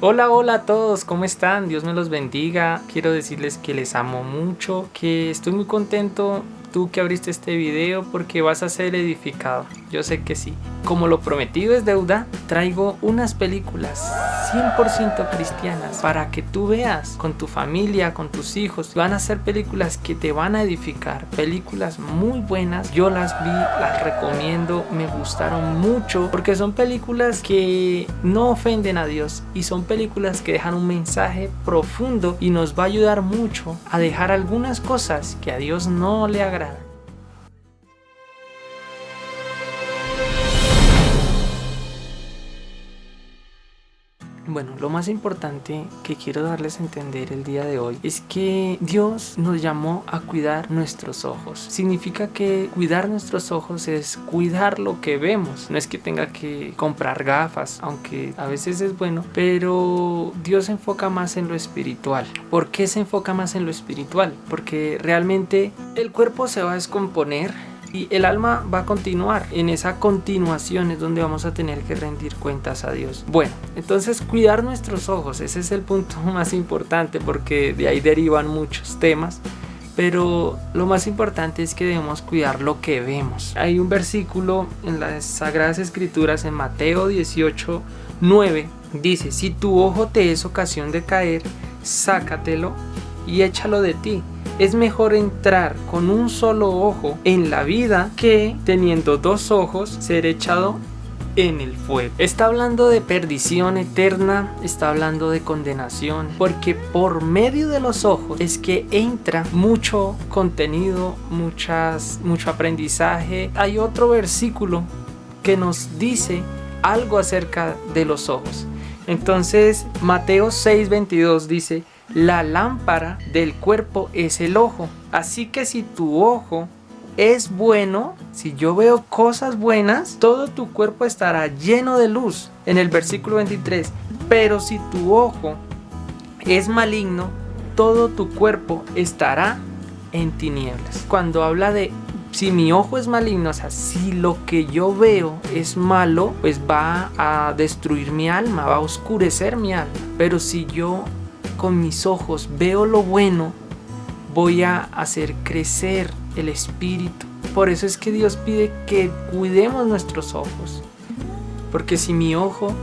Hola, hola a todos, ¿cómo están? Dios me los bendiga. Quiero decirles que les amo mucho, que estoy muy contento tú que abriste este video porque vas a ser edificado. Yo sé que sí. Como lo prometido es deuda, traigo unas películas 100% cristianas para que tú veas con tu familia, con tus hijos. Van a ser películas que te van a edificar, películas muy buenas. Yo las vi, las recomiendo, me gustaron mucho porque son películas que no ofenden a Dios y son películas que dejan un mensaje profundo y nos va a ayudar mucho a dejar algunas cosas que a Dios no le agradan. Bueno, lo más importante que quiero darles a entender el día de hoy es que Dios nos llamó a cuidar nuestros ojos. Significa que cuidar nuestros ojos es cuidar lo que vemos. No es que tenga que comprar gafas, aunque a veces es bueno, pero Dios se enfoca más en lo espiritual. ¿Por qué se enfoca más en lo espiritual? Porque realmente el cuerpo se va a descomponer y el alma va a continuar. En esa continuación es donde vamos a tener que rendir cuentas a Dios. Bueno, entonces cuidar nuestros ojos, ese es el punto más importante porque de ahí derivan muchos temas. Pero lo más importante es que debemos cuidar lo que vemos. Hay un versículo en las Sagradas Escrituras en Mateo 18:9. Dice, si tu ojo te es ocasión de caer, sácatelo y échalo de ti. Es mejor entrar con un solo ojo en la vida que teniendo dos ojos ser echado en el fuego. Está hablando de perdición eterna, está hablando de condenación, porque por medio de los ojos es que entra mucho contenido, mucho aprendizaje. Hay otro versículo que nos dice algo acerca de los ojos. Entonces Mateo 6:22 dice, la lámpara del cuerpo es el ojo. Así que si tu ojo es bueno, si yo veo cosas buenas, todo tu cuerpo estará lleno de luz. En el versículo 23, pero si tu ojo es maligno, todo tu cuerpo estará en tinieblas. Cuando habla de si mi ojo es maligno, o sea, si lo que yo veo es malo, pues va a destruir mi alma, va a oscurecer mi alma. Pero si yo con mis ojos veo lo bueno, voy a hacer crecer el espíritu. Por eso es que Dios pide que cuidemos nuestros ojos, porque si mi ojo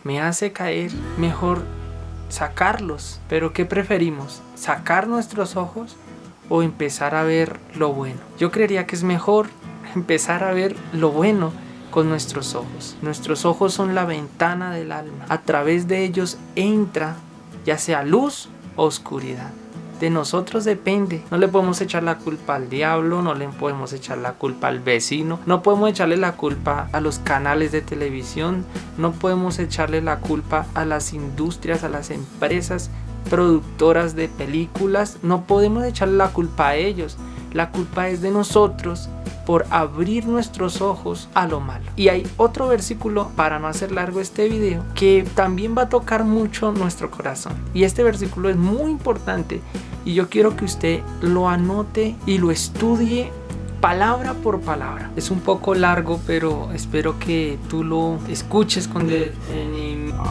me hace caer, mejor sacarlos. Pero ¿qué preferimos? ¿Sacar nuestros ojos o empezar a ver lo bueno? Yo creería que es mejor empezar a ver lo bueno con nuestros ojos. Nuestros ojos son la ventana del alma. A través de ellos entra ya sea luz o oscuridad. De nosotros depende. No le podemos echar la culpa al diablo, no le podemos echar la culpa al vecino, no podemos echarle la culpa a los canales de televisión, no podemos echarle la culpa a las industrias, a las empresas productoras de películas, no podemos echarle la culpa a ellos. La culpa es de nosotros por abrir nuestros ojos a lo malo. Y hay otro versículo, para no hacer largo este video, que también va a tocar mucho nuestro corazón. Y este versículo es muy importante y yo quiero que usted lo anote y lo estudie palabra por palabra. Es un poco largo, pero espero que tú lo escuches con detenimiento.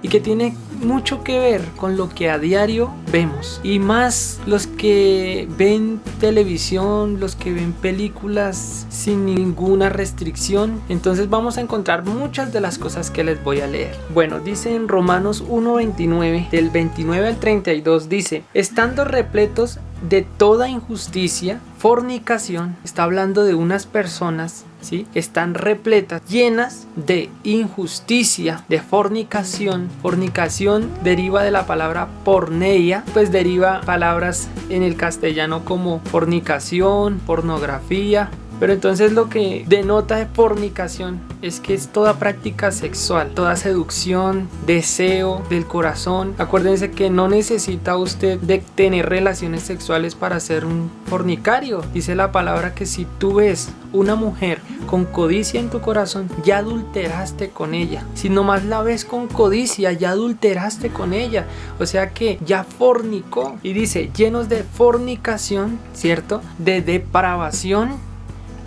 Y que tiene mucho que ver con lo que a diario vemos. Y más los que ven televisión, los que ven películas sin ninguna restricción. Entonces vamos a encontrar muchas de las cosas que les voy a leer. Bueno, dice en Romanos 1:29, del 29 al 32, dice, estando repletos de toda injusticia, fornicación, está hablando de unas personas, ¿sí? Están repletas, llenas de injusticia, de fornicación. Fornicación deriva de la palabra porneia, pues deriva palabras en el castellano como fornicación, pornografía. Pero entonces lo que denota de fornicación es que es toda práctica sexual, toda seducción, deseo del corazón. Acuérdense que no necesita usted de tener relaciones sexuales para ser un fornicario. Dice la palabra que si tú ves una mujer con codicia en tu corazón, ya adulteraste con ella. Si nomás la ves con codicia, ya adulteraste con ella. O sea que ya fornicó. Y dice, llenos de fornicación, ¿cierto? De depravación,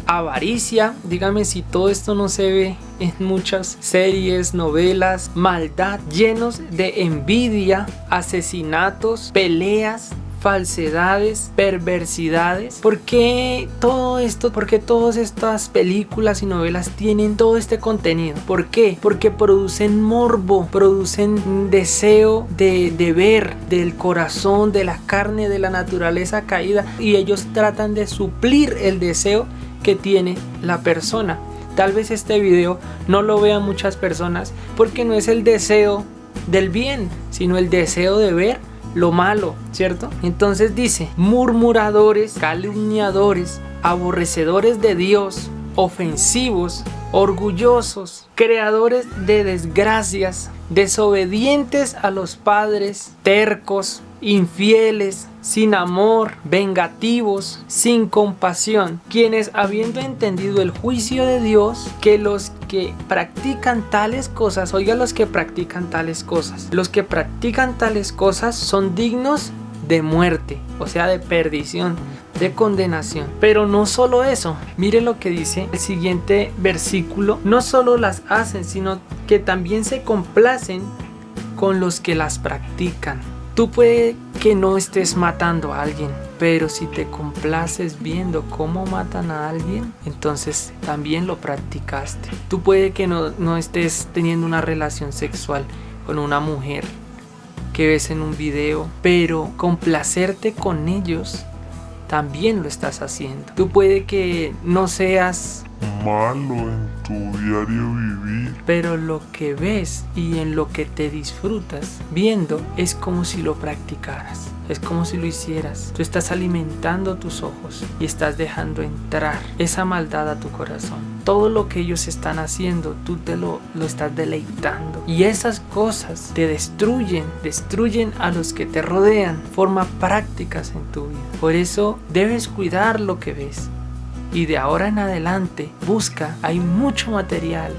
avaricia. Dígame si todo esto no se ve en muchas series, novelas. Maldad, llenos de envidia, asesinatos, peleas, falsedades, perversidades. ¿Por qué todo esto? ¿Por qué todas estas películas y novelas tienen todo este contenido? ¿Por qué? Porque producen morbo, producen deseo de ver, del corazón, de la carne, de la naturaleza caída, y ellos tratan de suplir el deseo que tiene la persona. Tal vez este video no lo vean muchas personas porque no es el deseo del bien, sino el deseo de ver lo malo, ¿cierto? Entonces dice: murmuradores, calumniadores, aborrecedores de Dios, ofensivos, orgullosos, creadores de desgracias, desobedientes a los padres, tercos, infieles, sin amor, vengativos, sin compasión, quienes, habiendo entendido el juicio de Dios, que los que practican tales cosas, oiga, los que practican tales cosas son dignos de muerte, o sea, de perdición, de condenación. Pero no solo eso, mire lo que dice el siguiente versículo: no solo las hacen, sino que también se complacen con los que las practican. Tú puede que no estés matando a alguien, pero si te complaces viendo cómo matan a alguien, entonces también lo practicaste. Tú puede que no estés teniendo una relación sexual con una mujer que ves en un video, pero complacerte con ellos también lo estás haciendo. Tú puede que no seas malo en tu diario vivir, pero lo que ves y en lo que te disfrutas viendo es como si lo practicaras, es como si lo hicieras. Tú estás alimentando tus ojos y estás dejando entrar esa maldad a tu corazón. Todo lo que ellos están haciendo, tú te lo estás deleitando, y esas cosas te destruyen a los que te rodean. Forma prácticas en tu vida. Por eso debes cuidar lo que ves. Y de ahora en adelante busca, hay mucho material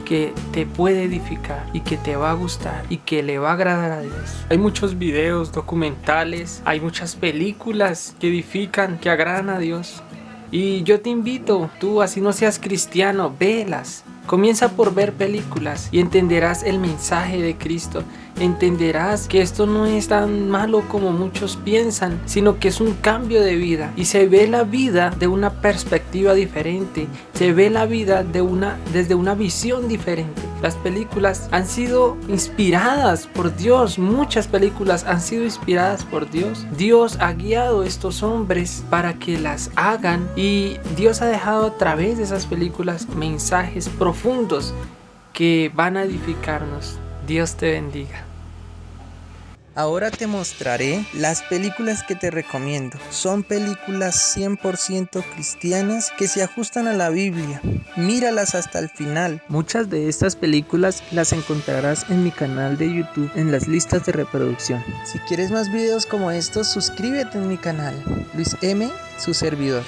que te puede edificar y que te va a gustar y que le va a agradar a Dios. Hay muchos videos, documentales, hay muchas películas que edifican, que agradan a Dios. Y yo te invito, tú así no seas cristiano, vélas. Comienza por ver películas y entenderás el mensaje de Cristo. Entenderás que esto no es tan malo como muchos piensan, sino que es un cambio de vida, y se ve la vida de una perspectiva diferente, se ve la vida desde una visión diferente. Las películas han sido inspiradas por Dios, muchas películas han sido inspiradas por Dios. Dios ha guiado a estos hombres para que las hagan, y Dios ha dejado a través de esas películas mensajes profundos que van a edificarnos. Dios te bendiga. Ahora te mostraré las películas que te recomiendo. Son películas 100% cristianas que se ajustan a la Biblia. Míralas hasta el final. Muchas de estas películas las encontrarás en mi canal de YouTube en las listas de reproducción. Si quieres más videos como estos, suscríbete en mi canal. Luis M, su servidor.